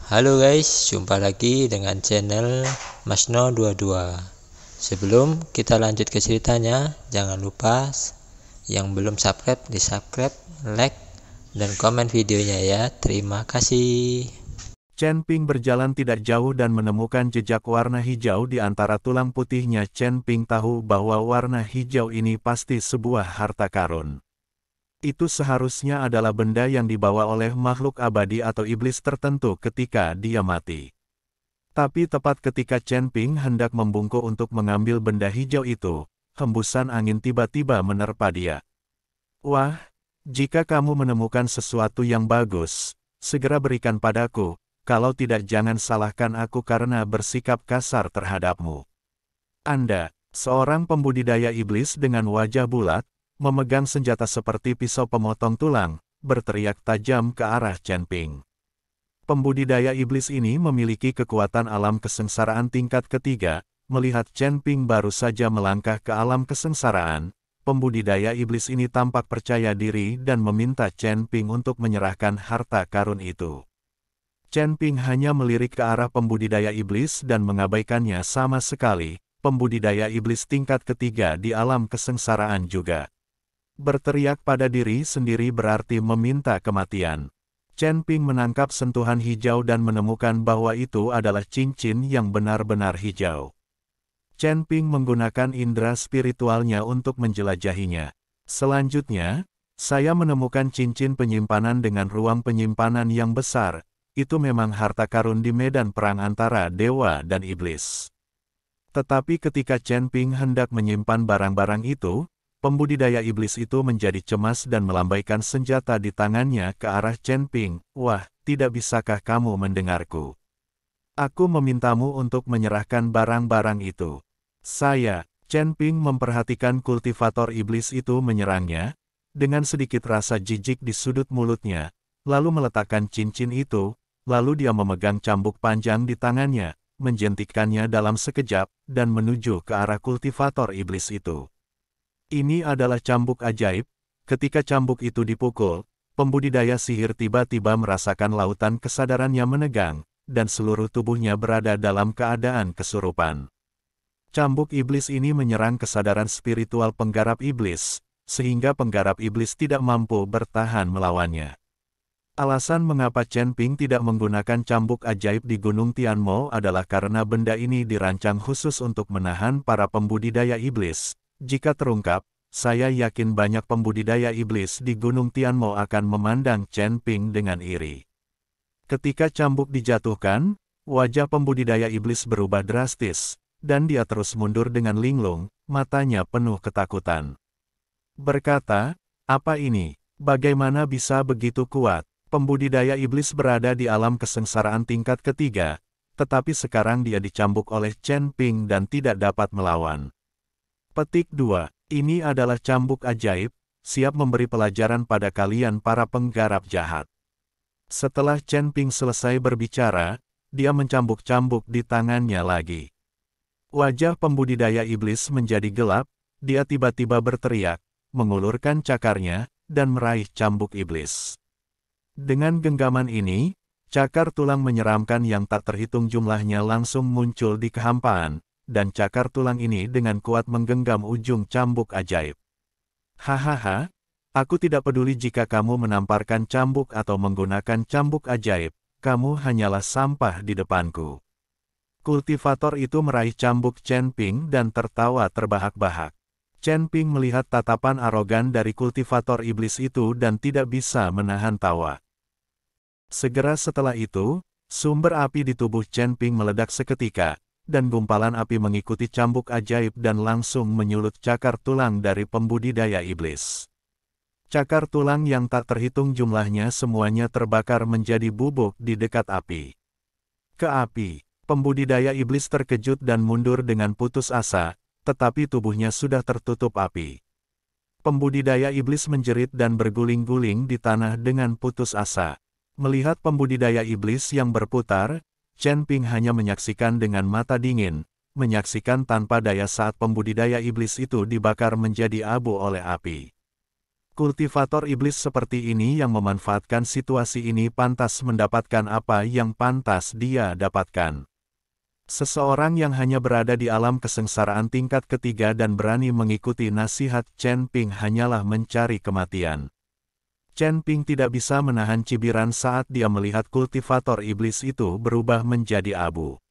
Halo guys, jumpa lagi dengan channel Masno22. Sebelum kita lanjut ke ceritanya, jangan lupa yang belum subscribe di subscribe, like, dan komen videonya ya. Terima kasih. Chen Ping berjalan tidak jauh dan menemukan jejak warna hijau di antara tulang putihnya. Chen Ping tahu bahwa warna hijau ini pasti sebuah harta karun. Itu seharusnya adalah benda yang dibawa oleh makhluk abadi atau iblis tertentu ketika dia mati. Tapi tepat ketika Chen Ping hendak membungkuk untuk mengambil benda hijau itu, hembusan angin tiba-tiba menerpa dia. Wah, jika kamu menemukan sesuatu yang bagus, segera berikan padaku. Kalau tidak, jangan salahkan aku karena bersikap kasar terhadapmu. Anda, seorang pembudidaya iblis dengan wajah bulat, memegang senjata seperti pisau pemotong tulang, berteriak tajam ke arah Chen Ping. Pembudidaya iblis ini memiliki kekuatan alam kesengsaraan tingkat ketiga. Melihat Chen Ping baru saja melangkah ke alam kesengsaraan, pembudidaya iblis ini tampak percaya diri dan meminta Chen Ping untuk menyerahkan harta karun itu. Chen Ping hanya melirik ke arah pembudidaya iblis dan mengabaikannya sama sekali. Pembudidaya iblis tingkat ketiga di alam kesengsaraan juga. Berteriak pada diri sendiri berarti meminta kematian. Chen Ping menangkap sentuhan hijau dan menemukan bahwa itu adalah cincin yang benar-benar hijau. Chen Ping menggunakan indera spiritualnya untuk menjelajahinya. Selanjutnya, saya menemukan cincin penyimpanan dengan ruang penyimpanan yang besar. Itu memang harta karun di medan perang antara dewa dan iblis. Tetapi ketika Chen Ping hendak menyimpan barang-barang itu, pembudidaya iblis itu menjadi cemas dan melambaikan senjata di tangannya ke arah Chen Ping. Wah, tidak bisakah kamu mendengarku? Aku memintamu untuk menyerahkan barang-barang itu. Chen Ping memperhatikan kultivator iblis itu menyerangnya, dengan sedikit rasa jijik di sudut mulutnya, lalu meletakkan cincin itu. Lalu dia memegang cambuk panjang di tangannya, menjentikkannya dalam sekejap, dan menuju ke arah kultivator iblis itu. Ini adalah cambuk ajaib. Ketika cambuk itu dipukul, pembudidaya sihir tiba-tiba merasakan lautan kesadarannya menegang, dan seluruh tubuhnya berada dalam keadaan kesurupan. Cambuk iblis ini menyerang kesadaran spiritual penggarap iblis, sehingga penggarap iblis tidak mampu bertahan melawannya. Alasan mengapa Chen Ping tidak menggunakan cambuk ajaib di Gunung Tianmo adalah karena benda ini dirancang khusus untuk menahan para pembudidaya iblis. Jika terungkap, saya yakin banyak pembudidaya iblis di Gunung Tianmo akan memandang Chen Ping dengan iri. Ketika cambuk dijatuhkan, wajah pembudidaya iblis berubah drastis, dan dia terus mundur dengan linglung, matanya penuh ketakutan. Berkata, "Apa ini? Bagaimana bisa begitu kuat?" Pembudidaya iblis berada di alam kesengsaraan tingkat ketiga, tetapi sekarang dia dicambuk oleh Chen Ping dan tidak dapat melawan. Petik 2. Ini adalah cambuk ajaib, siap memberi pelajaran pada kalian para penggarap jahat. Setelah Chen Ping selesai berbicara, dia mencambuk-cambuk di tangannya lagi. Wajah pembudidaya iblis menjadi gelap, dia tiba-tiba berteriak, mengulurkan cakarnya, dan meraih cambuk iblis. Dengan genggaman ini, cakar tulang menyeramkan yang tak terhitung jumlahnya langsung muncul di kehampaan, dan cakar tulang ini dengan kuat menggenggam ujung cambuk ajaib. Hahaha, aku tidak peduli jika kamu menamparkan cambuk atau menggunakan cambuk ajaib, kamu hanyalah sampah di depanku. Kultivator itu meraih cambuk Chen Ping dan tertawa terbahak-bahak. Chen Ping melihat tatapan arogan dari kultivator iblis itu dan tidak bisa menahan tawa. Segera setelah itu, sumber api di tubuh Chen Ping meledak seketika, dan gumpalan api mengikuti cambuk ajaib dan langsung menyulut cakar tulang dari pembudidaya iblis. Cakar tulang yang tak terhitung jumlahnya semuanya terbakar menjadi bubuk di dekat api. Ke api, pembudidaya iblis terkejut dan mundur dengan putus asa, tetapi tubuhnya sudah tertutup api. Pembudidaya iblis menjerit dan berguling-guling di tanah dengan putus asa. Melihat pembudidaya iblis yang berputar, Chen Ping hanya menyaksikan dengan mata dingin, menyaksikan tanpa daya saat pembudidaya iblis itu dibakar menjadi abu oleh api. Kultivator iblis seperti ini yang memanfaatkan situasi ini pantas mendapatkan apa yang pantas dia dapatkan. Seseorang yang hanya berada di alam kesengsaraan tingkat ketiga dan berani mengikuti nasihat Chen Ping hanyalah mencari kematian. Chen Ping tidak bisa menahan cibiran saat dia melihat kultivator iblis itu berubah menjadi abu.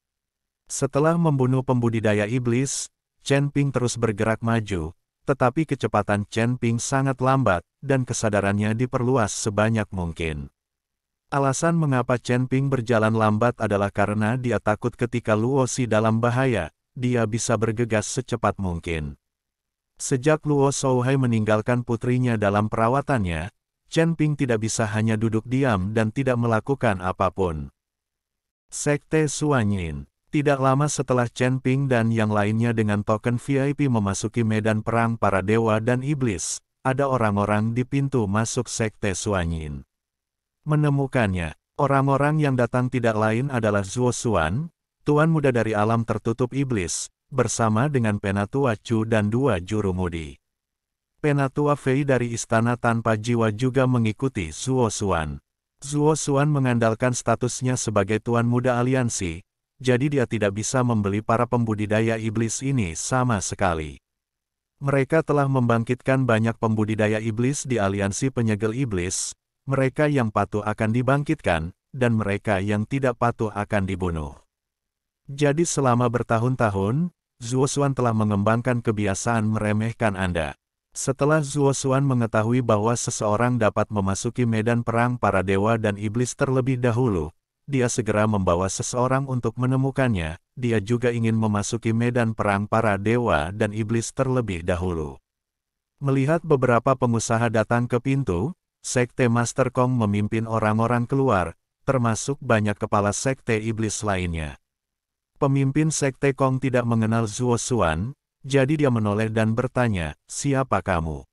Setelah membunuh pembudidaya iblis, Chen Ping terus bergerak maju, tetapi kecepatan Chen Ping sangat lambat, dan kesadarannya diperluas sebanyak mungkin. Alasan mengapa Chen Ping berjalan lambat adalah karena dia takut ketika Luo Xi dalam bahaya, dia bisa bergegas secepat mungkin. Sejak Luo Shouhai meninggalkan putrinya dalam perawatannya, Chen Ping tidak bisa hanya duduk diam dan tidak melakukan apapun. Sekte Suanyin. Tidak lama setelah Chen Ping dan yang lainnya dengan token VIP memasuki medan perang para dewa dan iblis, ada orang-orang di pintu masuk Sekte Suanyin. Menemukannya, orang-orang yang datang tidak lain adalah Zuo Xuan, tuan muda dari alam tertutup iblis, bersama dengan Penatua Chu dan dua jurumudi. Penatua Fei dari Istana Tanpa Jiwa juga mengikuti Zuo Xuan. Zuo Xuan mengandalkan statusnya sebagai tuan muda aliansi, jadi dia tidak bisa membeli para pembudidaya iblis ini sama sekali. Mereka telah membangkitkan banyak pembudidaya iblis di aliansi penyegel iblis, mereka yang patuh akan dibangkitkan, dan mereka yang tidak patuh akan dibunuh. Jadi selama bertahun-tahun, Zuo Xuan telah mengembangkan kebiasaan meremehkan Anda. Setelah Zuo Xuan mengetahui bahwa seseorang dapat memasuki medan perang para dewa dan iblis terlebih dahulu, dia segera membawa seseorang untuk menemukannya, dia juga ingin memasuki medan perang para dewa dan iblis terlebih dahulu. Melihat beberapa pengusaha datang ke pintu, Sekte Master Kong memimpin orang-orang keluar, termasuk banyak kepala sekte iblis lainnya. Pemimpin Sekte Kong tidak mengenal Zuo Xuan, jadi dia menoleh dan bertanya, "Siapa kamu?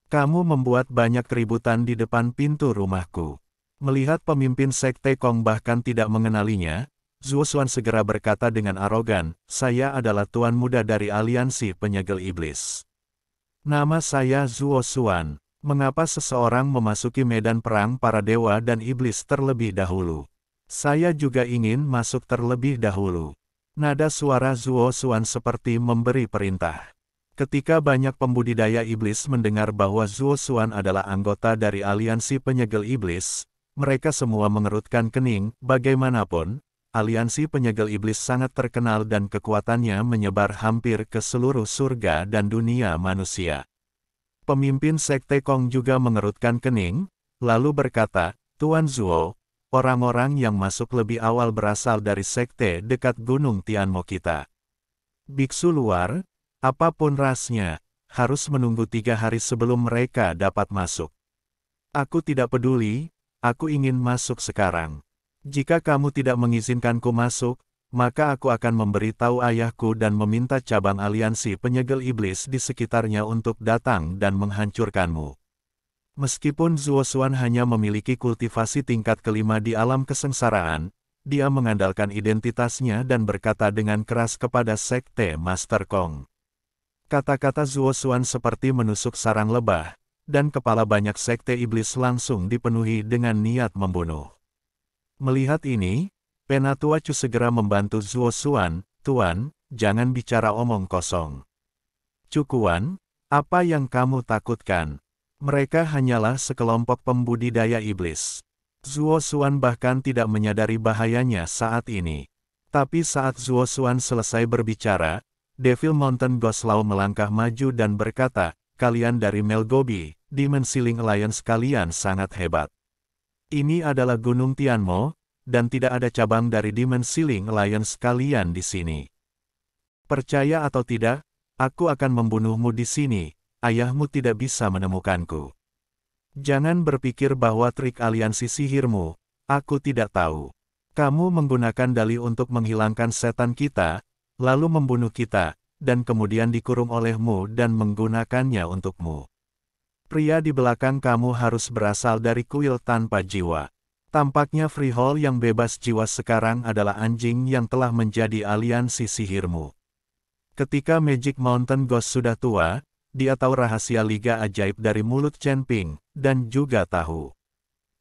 Kamu membuat banyak keributan di depan pintu rumahku." Melihat pemimpin Sekte Kong bahkan tidak mengenalinya, Zuo Xuan segera berkata dengan arogan, "Saya adalah tuan muda dari aliansi penyegel iblis. Nama saya Zuo Xuan. Mengapa seseorang memasuki medan perang para dewa dan iblis terlebih dahulu? Saya juga ingin masuk terlebih dahulu." Nada suara Zuo Xuan seperti memberi perintah. Ketika banyak pembudidaya iblis mendengar bahwa Zuo Xuan adalah anggota dari aliansi penyegel iblis, mereka semua mengerutkan kening. Bagaimanapun, aliansi penyegel iblis sangat terkenal dan kekuatannya menyebar hampir ke seluruh surga dan dunia manusia. Pemimpin Sekte Kong juga mengerutkan kening, lalu berkata, "Tuan Zuo, orang-orang yang masuk lebih awal berasal dari sekte dekat Gunung Tianmo kita. Biksu luar, apapun rasnya, harus menunggu 3 hari sebelum mereka dapat masuk. Aku tidak peduli. Aku ingin masuk sekarang. Jika kamu tidak mengizinkanku masuk, maka aku akan memberitahu ayahku dan meminta cabang aliansi penyegel iblis di sekitarnya untuk datang dan menghancurkanmu." Meskipun Zuo Xuan hanya memiliki kultivasi tingkat kelima di alam kesengsaraan, dia mengandalkan identitasnya dan berkata dengan keras kepada Sekte Master Kong. Kata-kata Zuo Xuan seperti menusuk sarang lebah, dan kepala banyak sekte iblis langsung dipenuhi dengan niat membunuh. Melihat ini, Penatua Chu segera membantu Zuo Xuan, "Tuan, jangan bicara omong kosong. Cukuan, apa yang kamu takutkan? Mereka hanyalah sekelompok pembudidaya iblis." Zuo Xuan bahkan tidak menyadari bahayanya saat ini. Tapi saat Zuo Xuan selesai berbicara, Devil Mountain Ghost Law melangkah maju dan berkata, "Kalian dari Melgobi, Demon Ceiling Alliance, kalian sangat hebat. Ini adalah Gunung Tianmo, dan tidak ada cabang dari Demon Ceiling Alliance kalian di sini. Percaya atau tidak, aku akan membunuhmu di sini, ayahmu tidak bisa menemukanku. Jangan berpikir bahwa trik aliansi sihirmu, aku tidak tahu. Kamu menggunakan dalih untuk menghilangkan setan kita, lalu membunuh kita, dan kemudian dikurung olehmu dan menggunakannya untukmu. Pria di belakang kamu harus berasal dari kuil tanpa jiwa. Tampaknya Freehold yang bebas jiwa sekarang adalah anjing yang telah menjadi aliansi sihirmu." Ketika Magic Mountain Ghost sudah tua, dia tahu rahasia Liga Ajaib dari mulut Chen Ping, dan juga tahu.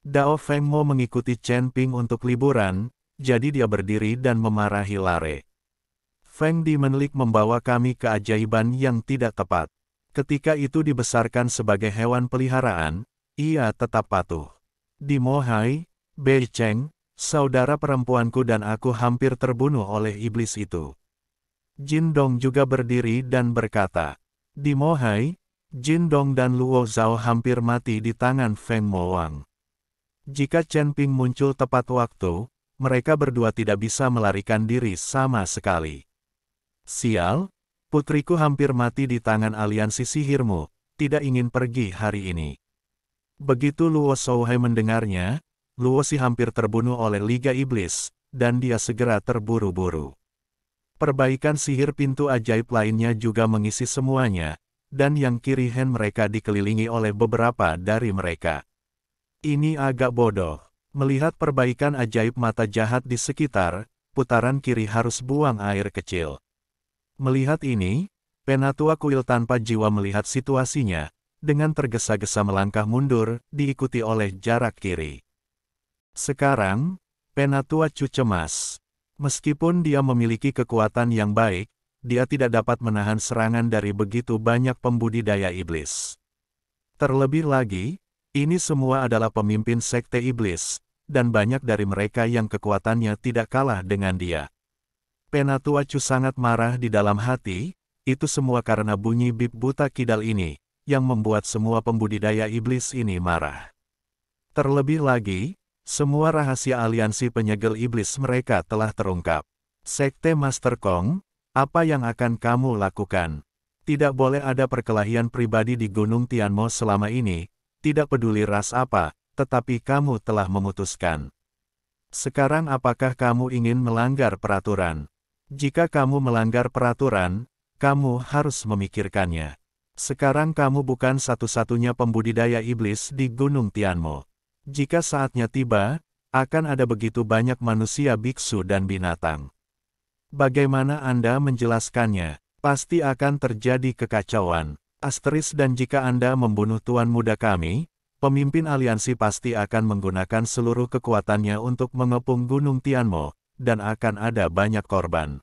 Dao Feng Mo mengikuti Chen Ping untuk liburan, jadi dia berdiri dan memarahi Lare. Feng Di menelik membawa kami ke keajaiban yang tidak tepat. Ketika itu dibesarkan sebagai hewan peliharaan, ia tetap patuh. Di Mohai, Bei Cheng, saudara perempuanku dan aku hampir terbunuh oleh iblis itu. Jin Dong juga berdiri dan berkata, di Mohai, Jin Dong dan Luo Zhao hampir mati di tangan Feng Mo Wang. Jika Chen Ping muncul tepat waktu, mereka berdua tidak bisa melarikan diri sama sekali. Sial, putriku hampir mati di tangan aliansi sihirmu, tidak ingin pergi hari ini. Begitu Luo Zhao mendengarnya, Luo Si hampir terbunuh oleh Liga Iblis, dan dia segera terburu-buru. Perbaikan sihir pintu ajaib lainnya juga mengisi semuanya, dan yang kiri hand mereka dikelilingi oleh beberapa dari mereka. Ini agak bodoh. Melihat perbaikan ajaib mata jahat di sekitar, putaran kiri harus buang air kecil. Melihat ini, Penatua Kuil tanpa jiwa melihat situasinya, dengan tergesa-gesa melangkah mundur, diikuti oleh jarak kiri. Sekarang, Penatua Chu cemas. Meskipun dia memiliki kekuatan yang baik, dia tidak dapat menahan serangan dari begitu banyak pembudidaya iblis. Terlebih lagi, ini semua adalah pemimpin sekte iblis, dan banyak dari mereka yang kekuatannya tidak kalah dengan dia. Penatua Chu sangat marah di dalam hati, itu semua karena bunyi bib buta kidal ini, yang membuat semua pembudidaya iblis ini marah. Terlebih lagi, semua rahasia aliansi penyegel iblis mereka telah terungkap. Sekte Master Kong, apa yang akan kamu lakukan? Tidak boleh ada perkelahian pribadi di Gunung Tianmo selama ini, tidak peduli ras apa, tetapi kamu telah memutuskan. Sekarang apakah kamu ingin melanggar peraturan? Jika kamu melanggar peraturan, kamu harus memikirkannya. Sekarang kamu bukan satu-satunya pembudidaya iblis di Gunung Tianmo. Jika saatnya tiba, akan ada begitu banyak manusia biksu dan binatang. Bagaimana Anda menjelaskannya? Pasti akan terjadi kekacauan. Asteris dan jika Anda membunuh Tuan Muda kami, pemimpin aliansi pasti akan menggunakan seluruh kekuatannya untuk mengepung Gunung Tianmo, dan akan ada banyak korban.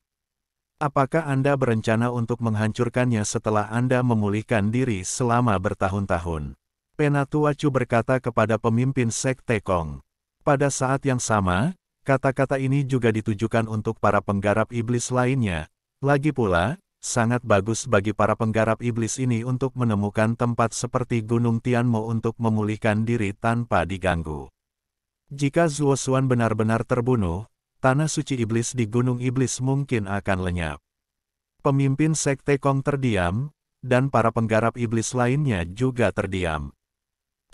Apakah Anda berencana untuk menghancurkannya setelah Anda memulihkan diri selama bertahun-tahun? Penatua Chu berkata kepada pemimpin Sekte Kong. Pada saat yang sama, kata-kata ini juga ditujukan untuk para penggarap iblis lainnya. Lagi pula, sangat bagus bagi para penggarap iblis ini untuk menemukan tempat seperti Gunung Tianmo untuk memulihkan diri tanpa diganggu. Jika Zuo Xuan benar-benar terbunuh, tanah suci iblis di Gunung Iblis mungkin akan lenyap. Pemimpin Sekte Kong terdiam, dan para penggarap iblis lainnya juga terdiam.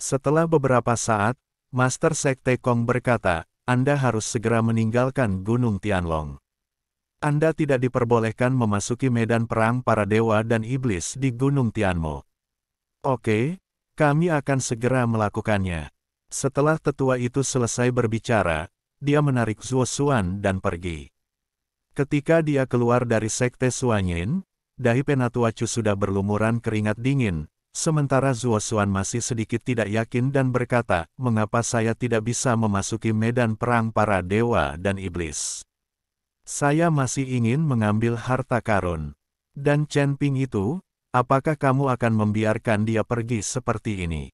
Setelah beberapa saat, Master Sekte Kong berkata, Anda harus segera meninggalkan Gunung Tianlong. Anda tidak diperbolehkan memasuki medan perang para dewa dan iblis di Gunung Tianmo. Oke, kami akan segera melakukannya. Setelah tetua itu selesai berbicara, dia menarik Zuo Xuan dan pergi. Ketika dia keluar dari Sekte Suanyin, dahi Penatua Chu sudah berlumuran keringat dingin, sementara Zuo Xuan masih sedikit tidak yakin dan berkata, mengapa saya tidak bisa memasuki medan perang para dewa dan iblis? Saya masih ingin mengambil harta karun. Dan Chen Ping itu, apakah kamu akan membiarkan dia pergi seperti ini?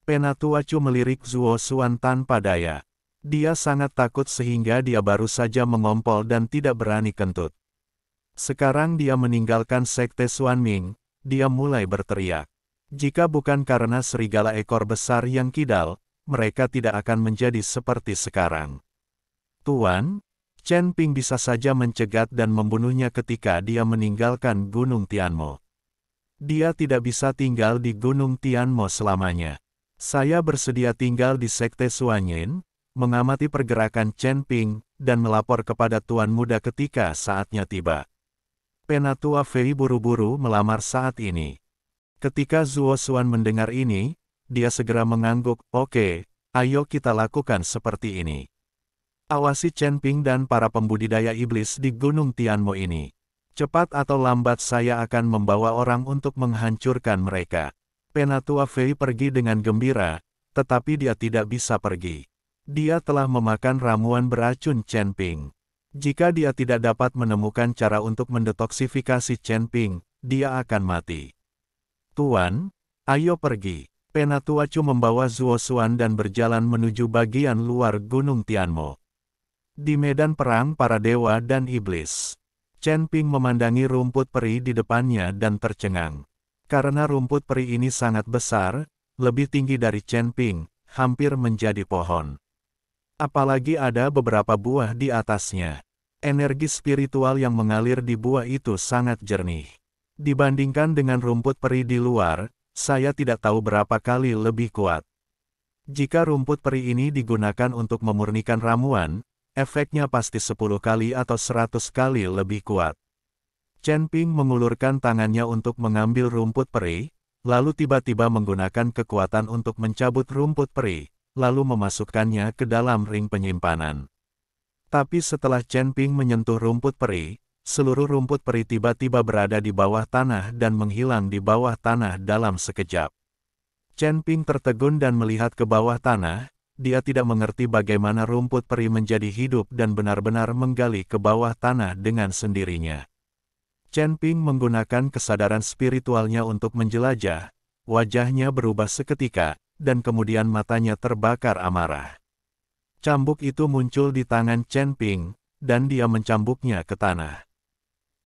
Penatua Chu melirik Zuo Xuan tanpa daya. Dia sangat takut sehingga dia baru saja mengompol dan tidak berani kentut. Sekarang dia meninggalkan Sekte Xuanming, dia mulai berteriak. Jika bukan karena serigala ekor besar yang kidal, mereka tidak akan menjadi seperti sekarang. Tuan, Chen Ping bisa saja mencegat dan membunuhnya ketika dia meninggalkan Gunung Tianmo. Dia tidak bisa tinggal di Gunung Tianmo selamanya. Saya bersedia tinggal di Sekte Suanyin, mengamati pergerakan Chen Ping, dan melapor kepada Tuan Muda ketika saatnya tiba. Penatua Fei buru-buru melamar saat ini. Ketika Zuo Xuan mendengar ini, dia segera mengangguk, oke, ayo kita lakukan seperti ini. Awasi Chen Ping dan para pembudidaya iblis di Gunung Tianmo ini. Cepat atau lambat saya akan membawa orang untuk menghancurkan mereka. Penatua Fei pergi dengan gembira, tetapi dia tidak bisa pergi. Dia telah memakan ramuan beracun Chen Ping. Jika dia tidak dapat menemukan cara untuk mendetoksifikasi Chen Ping, dia akan mati. Tuan, ayo pergi. Penatua Chu membawa Zuo Xuan dan berjalan menuju bagian luar Gunung Tianmo. Di medan perang para dewa dan iblis, Chen Ping memandangi rumput peri di depannya dan tercengang. Karena rumput peri ini sangat besar, lebih tinggi dari Chen Ping, hampir menjadi pohon. Apalagi ada beberapa buah di atasnya. Energi spiritual yang mengalir di buah itu sangat jernih. Dibandingkan dengan rumput peri di luar, saya tidak tahu berapa kali lebih kuat. Jika rumput peri ini digunakan untuk memurnikan ramuan, efeknya pasti 10 kali atau 100 kali lebih kuat. Chen Ping mengulurkan tangannya untuk mengambil rumput peri, lalu tiba-tiba menggunakan kekuatan untuk mencabut rumput peri, lalu memasukkannya ke dalam ring penyimpanan. Tapi setelah Chen Ping menyentuh rumput peri, seluruh rumput peri tiba-tiba berada di bawah tanah dan menghilang di bawah tanah dalam sekejap. Chen Ping tertegun dan melihat ke bawah tanah. Dia tidak mengerti bagaimana rumput peri menjadi hidup dan benar-benar menggali ke bawah tanah dengan sendirinya. Chen Ping menggunakan kesadaran spiritualnya untuk menjelajah. Wajahnya berubah seketika, dan kemudian matanya terbakar amarah. Cambuk itu muncul di tangan Chen Ping, dan dia mencambuknya ke tanah.